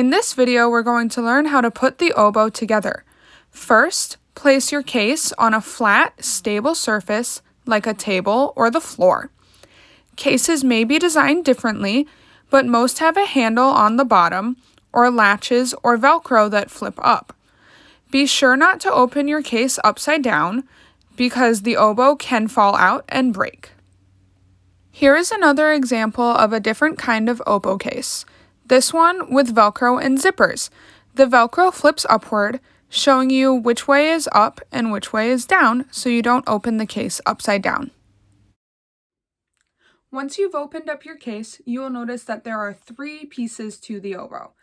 In this video, we're going to learn how to put the oboe together. First, place your case on a flat, stable surface like a table or the floor. Cases may be designed differently, but most have a handle on the bottom or latches or Velcro that flip up. Be sure not to open your case upside down because the oboe can fall out and break. Here is another example of a different kind of oboe case. This one with Velcro and zippers. The Velcro flips upward, showing you which way is up and which way is down so you don't open the case upside down. Once you've opened up your case, you will notice that there are 3 pieces to the oboe.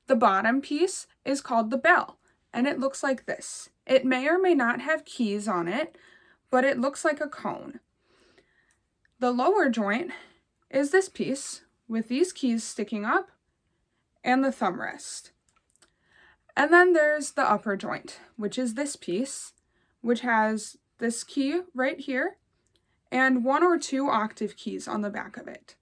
The bottom piece is called the bell, and it looks like this. It may or may not have keys on it, but it looks like a cone. The lower joint is this piece with these keys sticking up and the thumb rest. And then there's the upper joint, which is this piece, which has this key right here and 1 or 2 octave keys on the back of it.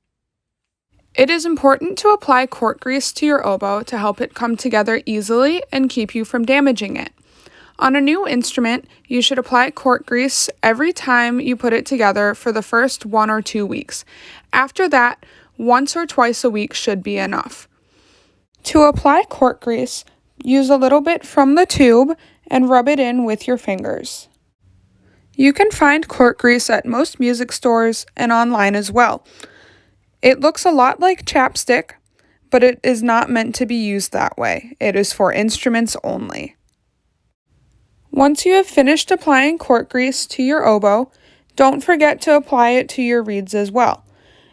It is important to apply cork grease to your oboe to help it come together easily and keep you from damaging it. On a new instrument, you should apply cork grease every time you put it together for the first 1 or 2 weeks. After that, once or twice a week should be enough. To apply cork grease, use a little bit from the tube and rub it in with your fingers. You can find cork grease at most music stores and online as well. It looks a lot like chapstick, but it is not meant to be used that way. It is for instruments only. Once you have finished applying cork grease to your oboe, don't forget to apply it to your reeds as well.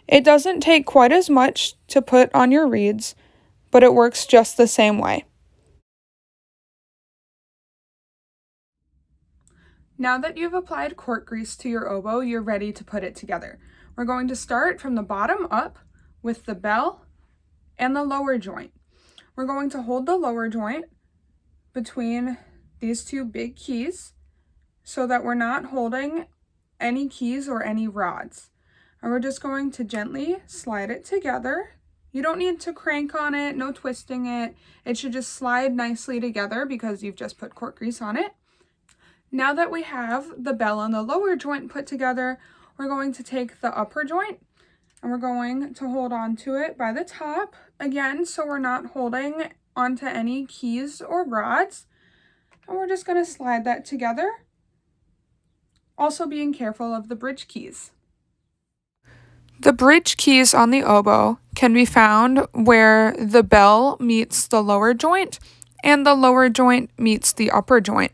It doesn't take quite as much to put on your reeds, but it works just the same way. Now that you've applied cork grease to your oboe, you're ready to put it together. We're going to start from the bottom up with the bell and the lower joint. We're going to hold the lower joint between these 2 big keys so that we're not holding any keys or any rods. And we're just going to gently slide it together. You don't need to crank on it, no twisting it. It should just slide nicely together because you've just put cork grease on it. Now that we have the bell and the lower joint put together, we're going to take the upper joint and we're going to hold on to it by the top again so we're not holding onto any keys or rods. And we're just going to slide that together, also being careful of the bridge keys. The bridge keys on the oboe can be found where the bell meets the lower joint and the lower joint meets the upper joint.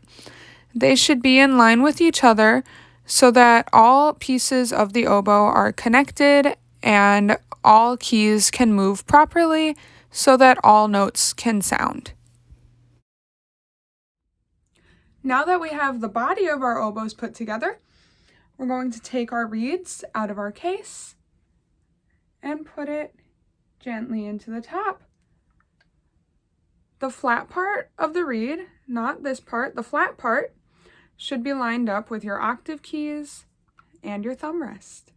They should be in line with each other so that all pieces of the oboe are connected and all keys can move properly so that all notes can sound. Now that we have the body of our oboes put together, we're going to take our reeds out of our case and put it gently into the top. The flat part of the reed, not this part, the flat part, should be lined up with your octave keys and your thumb rest.